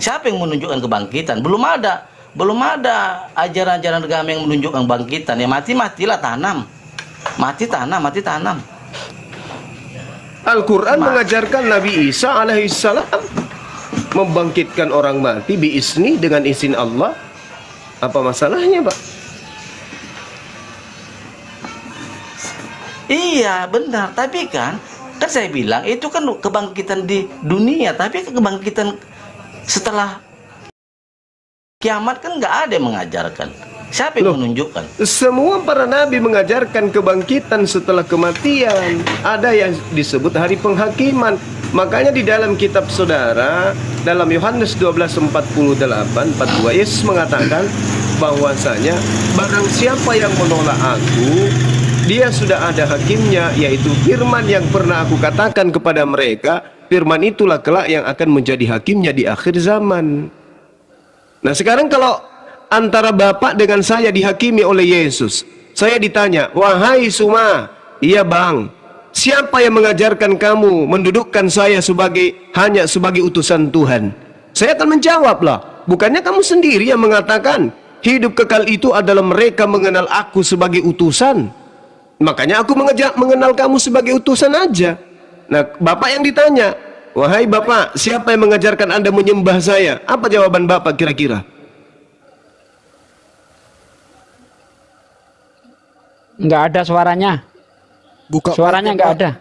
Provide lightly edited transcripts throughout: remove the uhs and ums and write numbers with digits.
Siapa yang menunjukkan kebangkitan? Belum ada. Belum ada ajaran-ajaran agama yang menunjukkan bangkitan. Ya mati-matilah, tanam. Mati tanam, mati tanam. Al-Quran mengajarkan Nabi Isa alaihissalam membangkitkan orang mati biizni, dengan izin Allah. Apa masalahnya, Pak? Iya, benar. Tapi kan saya bilang itu kan kebangkitan di dunia, tapi kebangkitan setelah kiamat kan nggak ada yang mengajarkan. Siapa yang menunjukkan? Semua para nabi mengajarkan kebangkitan setelah kematian. Ada yang disebut hari penghakiman. Makanya di dalam kitab saudara, dalam Yohanes 12:48-42, Yesus mengatakan bahwasanya barang siapa yang menolak aku, dia sudah ada hakimnya, yaitu firman yang pernah aku katakan kepada mereka. Firman itulah kelak yang akan menjadi hakimnya di akhir zaman. Nah sekarang kalau antara Bapak dengan saya dihakimi oleh Yesus, saya ditanya, wahai Suma, iya bang, siapa yang mengajarkan kamu mendudukkan saya hanya sebagai utusan Tuhan? Saya akan menjawab lah, bukannya kamu sendiri yang mengatakan hidup kekal itu adalah mereka mengenal aku sebagai utusan. Makanya aku mengenal kamu sebagai utusan aja. Nah Bapak yang ditanya, wahai Bapak, siapa yang mengajarkan Anda menyembah saya? Apa jawaban Bapak kira-kira? Nggak ada suaranya. Suaranya nggak ada.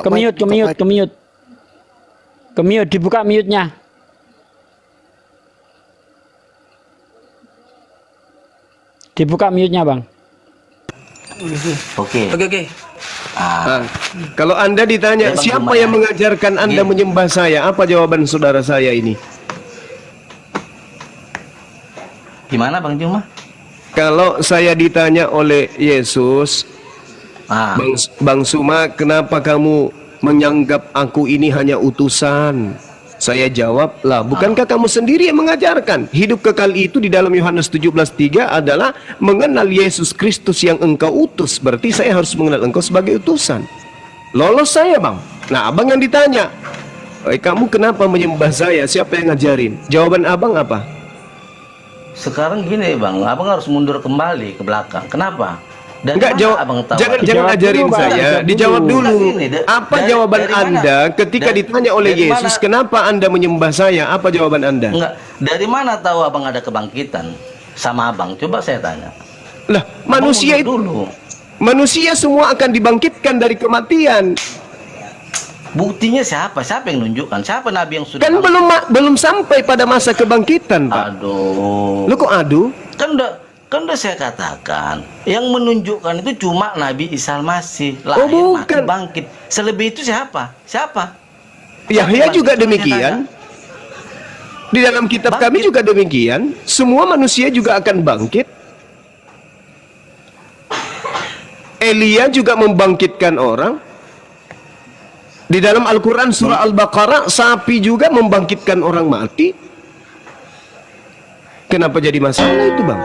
Kemiut. Dibuka mute-nya. Dibuka mute-nya, Bang. Oke. Kalau Anda ditanya, siapa yang mengajarkan Anda menyembah saya? Apa jawaban saudara saya ini? Gimana Bang Juma? Kalau saya ditanya oleh Yesus, Bang Suma, kenapa kamu menyanggap aku ini hanya utusan? Saya jawab, lah bukankah kamu sendiri yang mengajarkan hidup kekal itu di dalam Yohanes 17:3 adalah mengenal Yesus Kristus yang engkau utus. Berarti saya harus mengenal engkau sebagai utusan. Lolos saya, Bang. Nah abang yang ditanya, kamu kenapa menyembah saya? Siapa yang ngajarin? Jawaban abang apa? Sekarang gini Bang, abang harus mundur kembali ke belakang. Kenapa? Dan enggak, jangan ajarin saya, dijawab dulu. Apa jawaban Anda ketika ditanya oleh Yesus, kenapa Anda menyembah saya? Apa jawaban Anda? Enggak, dari mana tahu abang ada kebangkitan sama abang? Coba saya tanya. Lah, manusia itu dulu. Manusia semua akan dibangkitkan dari kematian. Buktinya siapa? Siapa yang nunjukkan? Siapa nabi yang sudah? Kan belum sampai pada masa kebangkitan, Pak. Aduh. Lu kok aduh? Kan udah saya katakan, yang menunjukkan itu cuma Nabi Isa Al-Masih, lahir, mati, bangkit. Selebih itu siapa? Yahya juga demikian. Di dalam kitab kami juga demikian. Semua manusia juga akan bangkit. Elia juga membangkitkan orang. Di dalam Al-Quran surah Al-Baqarah, sapi juga membangkitkan orang mati. Kenapa jadi masalah itu, Bang?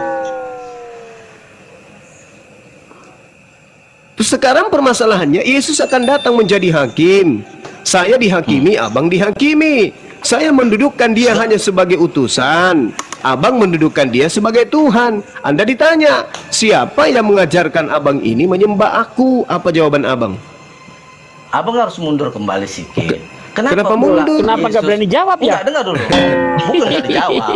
Terus sekarang permasalahannya, Yesus akan datang menjadi hakim. Saya dihakimi, abang dihakimi. Saya mendudukkan dia hanya sebagai utusan. Abang mendudukkan dia sebagai Tuhan. Anda ditanya, siapa yang mengajarkan abang ini menyembah aku? Apa jawaban abang? Abang harus mundur kembali sedikit. Kenapa mundur? Kenapa nggak berani jawab ya? Enggak, dengar dulu. Bukan nggak dijawab.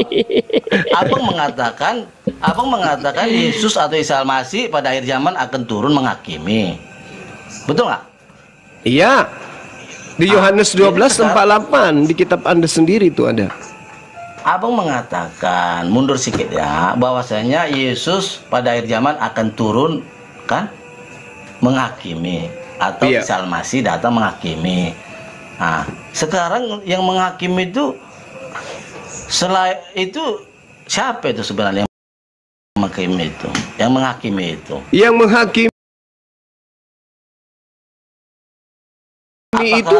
Abang mengatakan Yesus atau Isa Al-Masih pada akhir zaman akan turun menghakimi. Betul nggak? Iya. Di Yohanes 12:48 di kitab Anda sendiri itu ada. Abang mengatakan, mundur sedikit ya, bahwasanya Yesus pada akhir zaman akan turun kan menghakimi, atau Isa Al-Masih datang menghakimi. Nah, sekarang yang menghakimi itu selain itu siapa itu sebenarnya yang menghakimi itu? Yang menghakimi itu? Yang menghakimi itu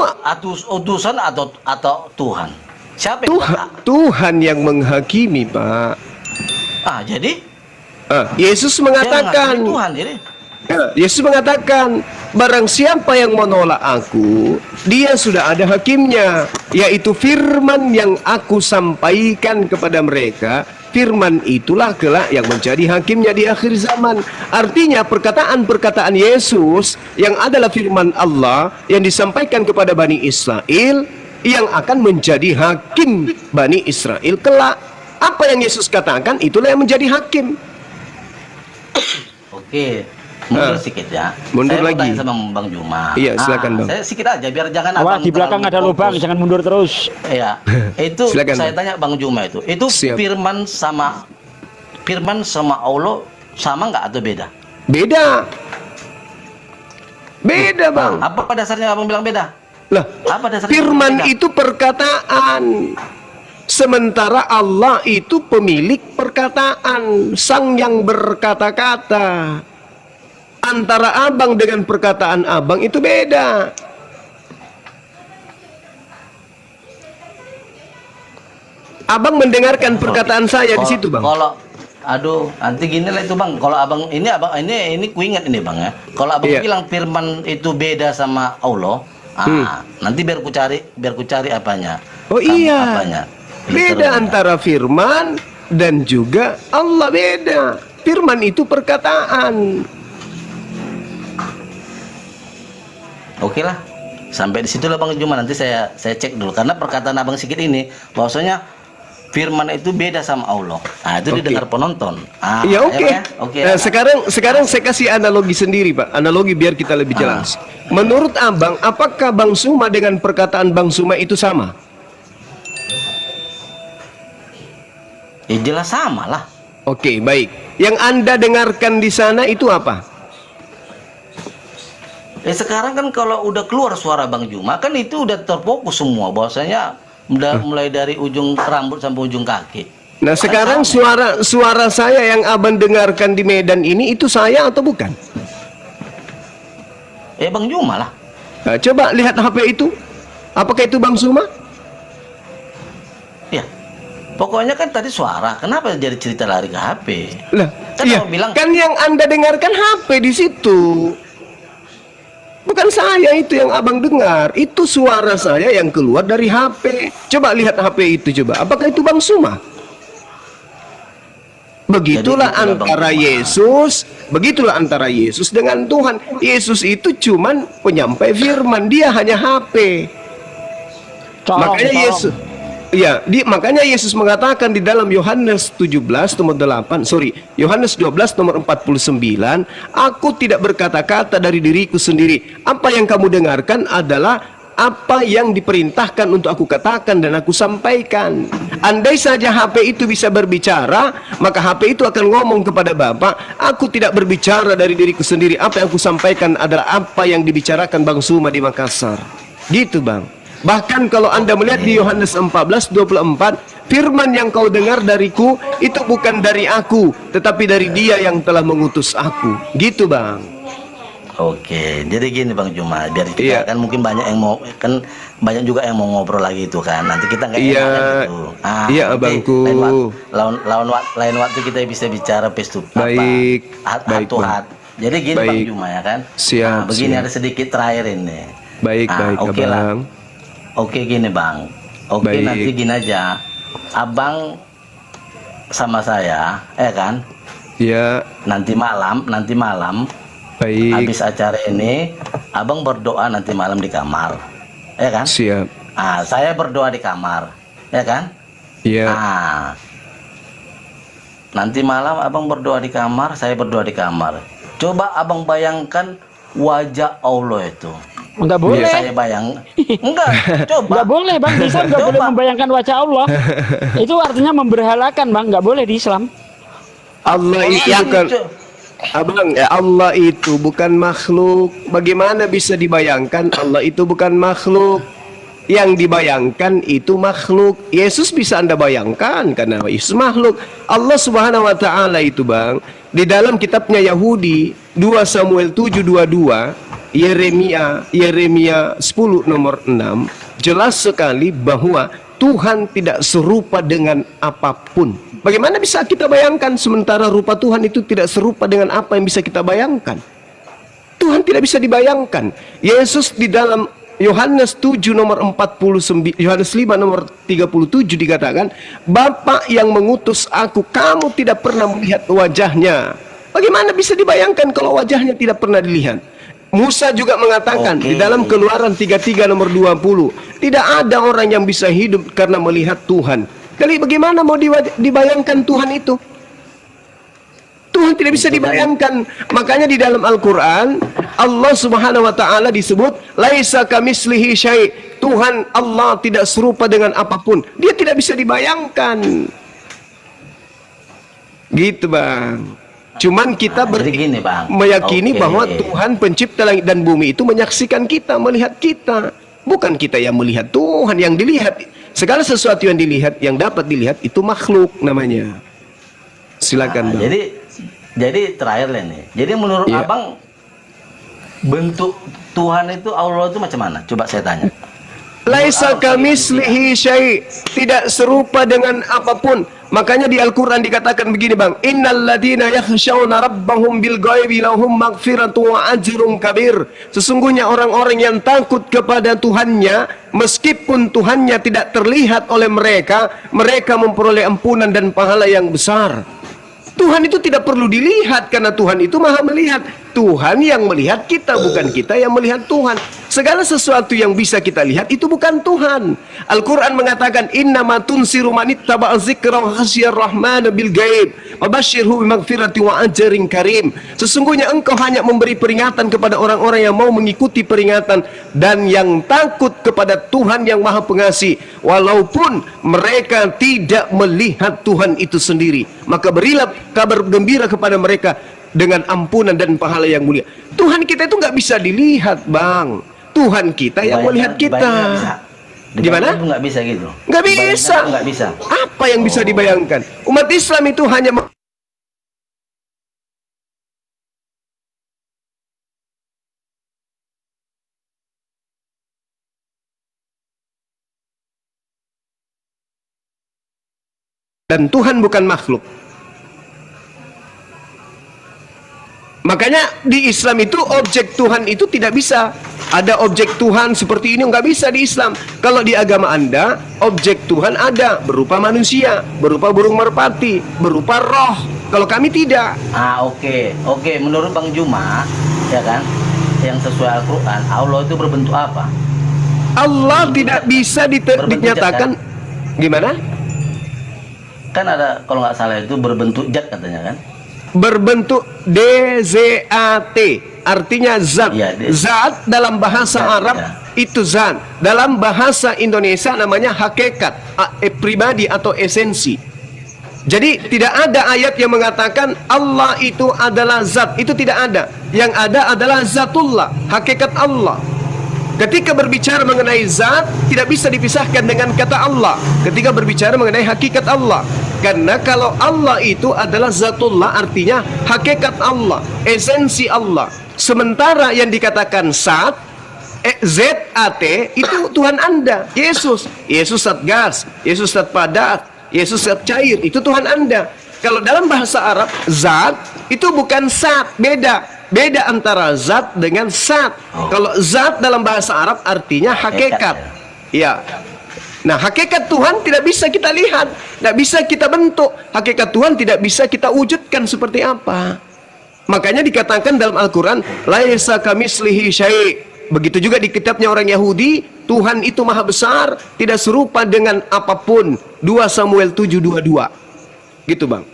utusan atau Tuhan? Siapa yang Tuhan yang menghakimi, Pak. Jadi Yesus mengatakan Tuhan, jadi Yesus mengatakan, barang siapa yang menolak aku, dia sudah ada hakimnya, yaitu firman yang aku sampaikan kepada mereka. Firman itulah kelak yang menjadi hakimnya di akhir zaman. Artinya perkataan-perkataan Yesus yang adalah firman Allah yang disampaikan kepada Bani Israel yang akan menjadi hakim Bani Israel kelak. Apa yang Yesus katakan itulah yang menjadi hakim. Oke, mundur sedikit ya. Mundur saya lagi sama Bang Juma. Iya, silakan Bang. Saya sedikit aja biar jangan Awal di belakang ada lubang, jangan mundur terus. Iya. Itu Silakan, saya Bang. tanya Bang Juma itu Siap. firman sama Allah sama nggak atau beda? Beda. Beda, Bang. Apa dasarnya Abang bilang beda? Lah, Apa dasarnya firman beda? itu perkataan. Sementara Allah itu pemilik perkataan, sang yang berkata-kata. Antara abang dengan perkataan abang itu beda. Abang mendengarkan perkataan saya di situ, Bang. Kalau aduh, nanti gini lah itu Bang. Kalau Abang ini kuingat ini Bang ya. Kalau Abang Iya. bilang firman itu beda sama Allah, nanti biar ku cari apanya. Oh iya. Apanya? Beda Literalnya. antara firman dan juga Allah, beda. Firman itu perkataan. Oke lah. Sampai di situ lah Bang Juma, nanti saya cek dulu karena perkataan Abang Sigit ini bahwasanya firman itu beda sama Allah. Itu Oke. didengar penonton. Ya oke. Ya, oke. Nah, sekarang saya kasih analogi sendiri, Pak. Analogi biar kita lebih jelas. Menurut Abang, apakah Bang Suma dengan perkataan Bang Suma itu sama? Ya jelas sama lah. Oke, baik. Yang Anda dengarkan di sana itu apa? Sekarang kan kalau udah keluar suara Bang Juma kan itu udah terfokus semua bahwasanya udah mulai dari ujung rambut sampai ujung kaki. Nah, sekarang suara saya yang Abang dengarkan di Medan ini itu saya atau bukan? Bang Juma lah. Nah, coba lihat HP itu. Apakah itu Bang Suma? Ya. Pokoknya kan tadi suara, kenapa jadi cerita lari ke HP? Lah, Kan iya. Abang bilang Kan yang Anda dengarkan HP di situ. Bukan saya itu yang Abang dengar. Itu suara saya yang keluar dari HP. Coba lihat HP itu coba. Apakah itu Bang Suma? Begitulah Jadi, antara Bang Suma. Begitulah antara Yesus dengan Tuhan. Yesus itu cuman penyampai firman, dia hanya HP. Makanya Yesus, ya, makanya Yesus mengatakan di dalam Yohanes 17 nomor 8, Yohanes 12 nomor 49, aku tidak berkata-kata dari diriku sendiri. Apa yang kamu dengarkan adalah apa yang diperintahkan untuk aku katakan dan aku sampaikan. Andai saja HP itu bisa berbicara, maka HP itu akan ngomong kepada Bapak, aku tidak berbicara dari diriku sendiri. Apa yang aku sampaikan adalah apa yang dibicarakan Bang Suma di Makassar. Gitu, Bang. Bahkan kalau Anda melihat di Yohanes 14:24, firman yang kau dengar dariku itu bukan dari aku, tetapi dari Dia yang telah mengutus aku. Gitu, Bang. Oke, jadi gini Bang Juma, biar kita Iya. kan mungkin banyak juga yang mau ngobrol lagi itu kan. Nanti kita nggak Iya. enak kan gitu. Iya, nanti abangku. lain waktu kita bisa bicara face to Baik. heart to Bang. heart. Jadi gini Baik. Bang Juma ya kan. Siap, Begini siap. ada sedikit terakhir ini. Baik, Oke lah. Abang. Oke gini Bang. Oke Baik. nanti gini aja. Abang sama saya, kan? Ya, Nanti malam. baik. Habis acara ini, abang berdoa nanti malam di kamar, ya kan? Siap. Saya berdoa di kamar, ya kan? Ya. Nanti malam abang berdoa di kamar, saya berdoa di kamar. Coba abang bayangkan wajah Allah itu. Enggak boleh. Saya enggak. Coba. Enggak boleh, Bang. Di Islam enggak boleh membayangkan wajah Allah. Itu artinya memberhalakan, Bang. Enggak boleh di Islam. Allah itu bukan Abang, Allah itu bukan makhluk. Bagaimana bisa dibayangkan? Allah itu bukan makhluk. Yang dibayangkan itu makhluk. Yesus bisa Anda bayangkan karena Yesus makhluk. Allah Subhanahu wa taala itu, Bang, di dalam kitabnya Yahudi 2 Samuel 7:22, Yeremia 10 nomor 6, jelas sekali bahwa Tuhan tidak serupa dengan apapun. Bagaimana bisa kita bayangkan sementara rupa Tuhan itu tidak serupa dengan apa yang bisa kita bayangkan? Tuhan tidak bisa dibayangkan. Yesus di dalam Yohanes 7 nomor 49, Yohanes 5 nomor 37 dikatakan, Bapa yang mengutus aku, kamu tidak pernah melihat wajahnya. Bagaimana bisa dibayangkan kalau wajahnya tidak pernah dilihat? Musa juga mengatakan di dalam Keluaran 33 nomor 20, tidak ada orang yang bisa hidup karena melihat Tuhan. Kali bagaimana mau dibayangkan Tuhan itu? Tuhan tidak bisa dibayangkan. Makanya di dalam Al-Quran Allah subhanahu wa ta'ala disebut laisa kamislihi syai'. Tuhan Allah tidak serupa dengan apapun. Dia tidak bisa dibayangkan. Gitu bang. Cuman kita gini, Bang. meyakini bahwa Tuhan pencipta langit dan bumi itu menyaksikan kita, melihat kita. Bukan kita yang melihat, Tuhan yang dilihat. Segala sesuatu yang dilihat, yang dapat dilihat itu makhluk namanya. Silakan bang. Jadi terakhir nih. Jadi menurut abang bentuk Tuhan itu Allah itu macam mana? Coba saya tanya. Laisa kamislihi syai', tidak serupa dengan apapun. Makanya di Al-Quran dikatakan begini bang, innal ladina yakhshawna rabbahum bil ghaibi lahum maghfiratu wa ajrun kabir. Sesungguhnya orang-orang yang takut kepada Tuhannya, meskipun Tuhannya tidak terlihat oleh mereka, mereka memperoleh ampunan dan pahala yang besar. Tuhan itu tidak perlu dilihat karena Tuhan itu maha melihat. Tuhan yang melihat kita, bukan kita yang melihat Tuhan. Segala sesuatu yang bisa kita lihat itu bukan Tuhan. Al-Quran mengatakan innama tunsiru manittaba'a dzikra wa khasyar rahmana bil ghaib wa basyirhu bimaghfirati wa ajrin karim. Sesungguhnya engkau hanya memberi peringatan kepada orang-orang yang mau mengikuti peringatan dan yang takut kepada Tuhan yang maha pengasih, walaupun mereka tidak melihat Tuhan itu sendiri. Maka berilah kabar gembira kepada mereka dengan ampunan dan pahala yang mulia. Tuhan kita itu nggak bisa dilihat bang. Tuhan kita yang melihat kita. Gimana? Nggak bisa gitu. Nggak bisa. Nggak bisa. Apa yang bisa dibayangkan? Umat Islam itu hanya dan Tuhan bukan makhluk. Makanya di Islam itu objek Tuhan itu tidak bisa. Ada objek Tuhan seperti ini, nggak bisa di Islam. Kalau di agama Anda, objek Tuhan ada berupa manusia, berupa burung merpati, berupa roh. Kalau kami tidak. Oke. Menurut Bang Juma, ya kan, yang sesuai Al-Quran, Allah itu berbentuk apa? Allah tidak bisa dinyatakan. Gimana? Kan ada, kalau nggak salah itu berbentuk zat katanya kan? Berbentuk DZAT, artinya zat. Zat dalam bahasa Arab itu zat. Dalam bahasa Indonesia namanya hakikat, pribadi atau esensi. Jadi tidak ada ayat yang mengatakan Allah itu adalah zat. Itu tidak ada. Yang ada adalah zatullah, hakikat Allah. Ketika berbicara mengenai zat, tidak bisa dipisahkan dengan kata Allah. Ketika berbicara mengenai hakikat Allah, karena kalau Allah itu adalah zatullah, artinya hakikat Allah, esensi Allah. Sementara yang dikatakan zat, ZAT, itu Tuhan Anda, Yesus. Yesus zat gas, Yesus zat padat, Yesus zat cair, itu Tuhan Anda. Kalau dalam bahasa Arab, zat itu bukan zat, beda antara zat dengan sat. Kalau zat dalam bahasa Arab artinya hakikat. Ya. Nah, hakikat Tuhan tidak bisa kita lihat, tidak bisa kita bentuk. Hakikat Tuhan tidak bisa kita wujudkan seperti apa. Makanya dikatakan dalam Al-Quran, laisa kamislihi syai'. Begitu juga di kitabnya orang Yahudi, Tuhan itu maha besar, tidak serupa dengan apapun. 2 Samuel 7:22. Gitu bang.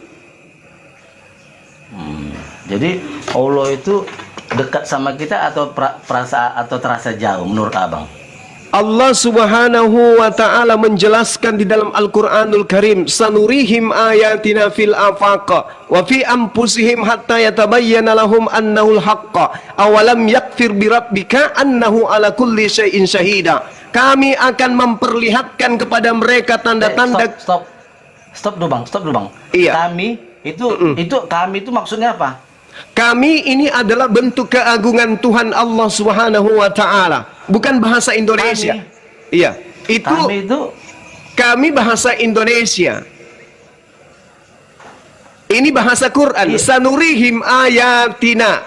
Jadi Allah itu dekat sama kita atau terasa jauh menurut abang? Allah subhanahu wa ta'ala menjelaskan di dalam Al-Quranul Karim, sanurihim ayatina fil afaqa wa fi anfusihim hatta yatabayyana lahum annahul haqqa awalam yakfir birabbika annahu ala kulli syai'in syahida. Kami akan memperlihatkan kepada mereka tanda-tanda. Stop dulu bang. Iya. Kami itu maksudnya apa? Kami ini adalah bentuk keagungan Tuhan Allah Subhanahu wa ta'ala. Bukan bahasa Indonesia. Iya, kami bahasa Indonesia. Ini bahasa Quran. Sanurihim ayatina.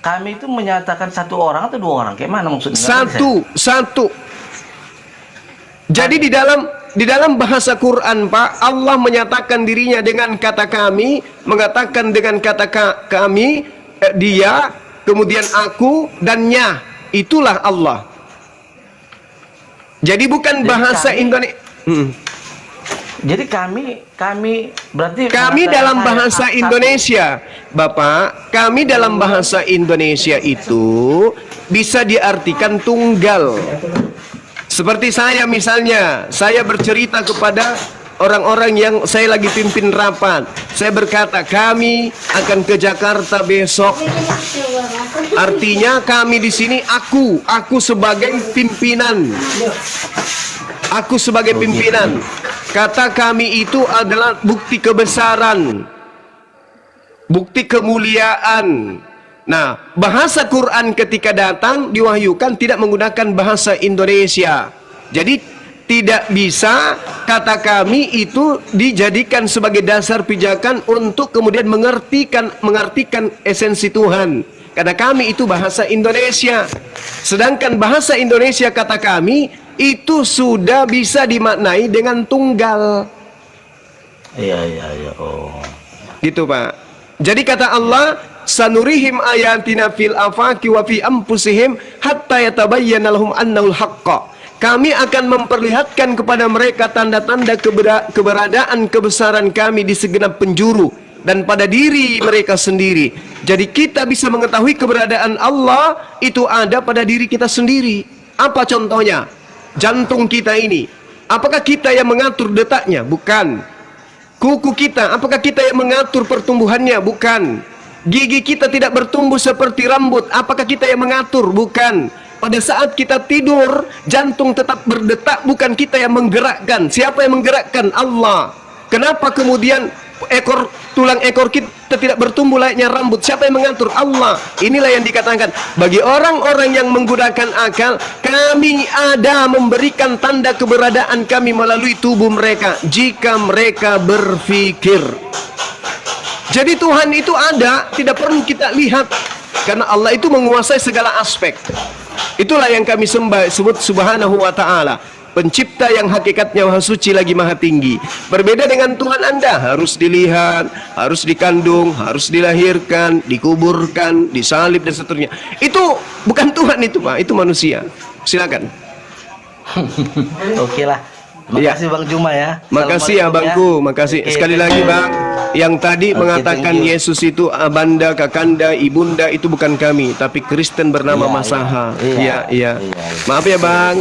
kami itu menyatakan satu orang atau dua orang? Kayak mana maksudnya? Satu. Jadi di dalam bahasa Quran, Pak, Allah menyatakan dirinya dengan kata kami, mengatakan dengan kata kami, dia, kemudian aku, dan nya. Itulah Allah. Jadi bukan bahasa Indonesia. Jadi kami berarti kami dalam bahasa Indonesia, Bapak, kami dalam bahasa Indonesia itu bisa diartikan tunggal. Seperti saya misalnya, saya bercerita kepada orang-orang yang saya lagi pimpin rapat. Saya berkata, kami akan ke Jakarta besok. Artinya kami di sini aku sebagai pimpinan. Aku sebagai pimpinan. Kata kami itu adalah bukti kebesaran, bukti kemuliaan. Nah, bahasa Quran ketika datang diwahyukan tidak menggunakan bahasa Indonesia. Jadi tidak bisa kata kami itu dijadikan sebagai dasar pijakan untuk kemudian mengartikan esensi Tuhan. Karena kami itu bahasa Indonesia. Sedangkan bahasa Indonesia kata kami itu sudah bisa dimaknai dengan tunggal. Iya. Oh. Gitu, Pak. Jadi kata Allah, sanurihim ayatina fil afaqi wa fi anfusihim hatta yatabayyana lahum annahul haqq. Kami akan memperlihatkan kepada mereka tanda-tanda keberadaan kebesaran kami di segenap penjuru dan pada diri mereka sendiri. Jadi kita bisa mengetahui keberadaan Allah itu ada pada diri kita sendiri. Apa contohnya? Jantung kita ini, apakah kita yang mengatur detaknya? Bukan. Kuku kita, apakah kita yang mengatur pertumbuhannya? Bukan. Gigi kita tidak bertumbuh seperti rambut, apakah kita yang mengatur? Bukan. Pada saat kita tidur, jantung tetap berdetak, bukan kita yang menggerakkan. Siapa yang menggerakkan? Allah. Kenapa kemudian tulang ekor kita tidak bertumbuh layaknya rambut? Siapa yang mengatur? Allah. Inilah yang dikatakan bagi orang-orang yang menggunakan akal, kami ada memberikan tanda keberadaan kami melalui tubuh mereka jika mereka berpikir. Jadi Tuhan itu ada, tidak perlu kita lihat, karena Allah itu menguasai segala aspek. Itulah yang kami sebut subhanahu wa ta'ala, pencipta yang hakikatnya maha suci lagi maha tinggi. Berbeda dengan Tuhan Anda, harus dilihat, harus dikandung, harus dilahirkan, dikuburkan, disalib dan seterusnya. Itu bukan Tuhan itu, Pak, itu manusia. Silakan. Oke lah. Makasih Bang Juma ya. Makasih ya Bangku, makasih. Sekali lagi Bang, yang tadi mengatakan Yesus itu abanda, kakanda, ibunda itu bukan kami, tapi Kristen bernama Masaha. Iya. Maaf ya Bang.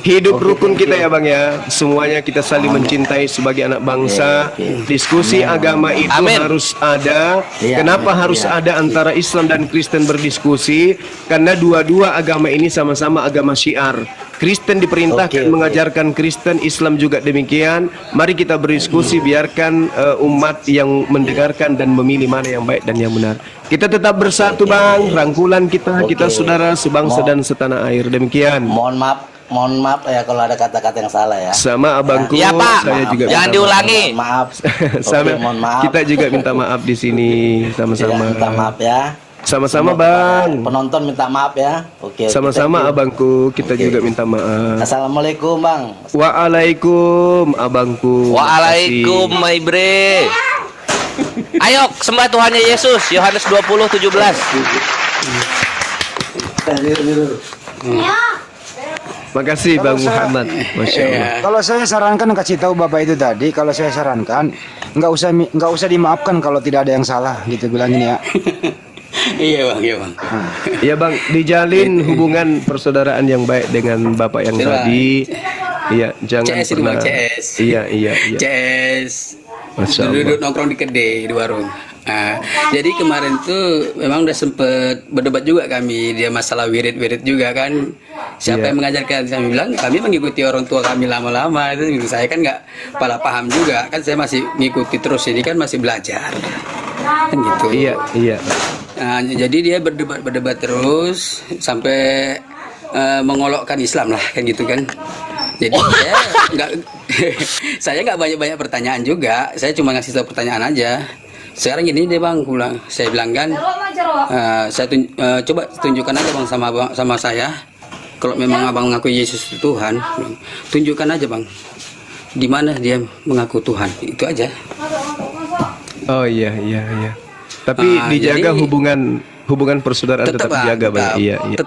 Hidup rukun kita ya Bang ya. Semuanya kita saling mencintai sebagai anak bangsa. Diskusi agama itu harus ada. Kenapa harus ada antara Islam dan Kristen berdiskusi? Karena dua-dua agama ini sama-sama agama syiar. Kristen diperintahkan mengajarkan Kristen, Islam juga demikian. Mari kita berdiskusi, biarkan umat yang mendengarkan dan memilih mana yang baik dan yang benar. Kita tetap bersatu Bang, rangkulan kita, kita saudara sebangsa dan setanah air. Demikian. Mohon maaf ya kalau ada kata-kata yang salah ya. Sama abangku, ya, Pak. Saya juga jangan diulangi. Maaf. Sama, mohon maaf. kita juga minta maaf di sini sama-sama. Minta maaf ya. Sama-sama Bang. Penonton minta maaf ya. Oke. Sama-sama abangku, kita juga minta maaf. Assalamualaikum Bang. Waalaikum abangku. Waalaikum Ibre. Ayo sembah Tuhannya Yesus. Yohanes 20:17. Makasih Bang Muhammad. Masya Allah. Kalau saya sarankan kasih tahu Bapak itu tadi, kalau saya sarankan nggak usah dimaafkan kalau tidak ada yang salah gitu bilangin ya. Iya Bang. Ya Bang, dijalin hubungan persaudaraan yang baik dengan Bapak yang tadi. Iya, jangan CS pernah. Bang, CS. Iya. CS. Masya Allah. Duduk nongkrong di kedai di warung. Nah, jadi kemarin tuh memang udah sempet berdebat juga kami dia masalah wirid-wirid juga kan. Siapa yang mengajarkan? Kami bilang kami mengikuti orang tua kami lama-lama. Itu saya kan nggak paham juga kan, saya masih mengikuti terus, ini kan masih belajar kan gitu. Iya. Nah, jadi dia berdebat terus sampai mengolokkan Islam lah kan gitu kan. Jadi saya nggak banyak pertanyaan juga, saya cuma ngasih tahu pertanyaan aja. Sekarang gini deh bang, saya bilang kan, coba tunjukkan aja bang sama saya. Kalau memang abang mengaku Yesus itu Tuhan, tunjukkan aja bang, di mana dia mengaku Tuhan, itu aja. Oh iya. Tapi dijaga jadi, hubungan persaudaraan tetap dijaga bang. Iya.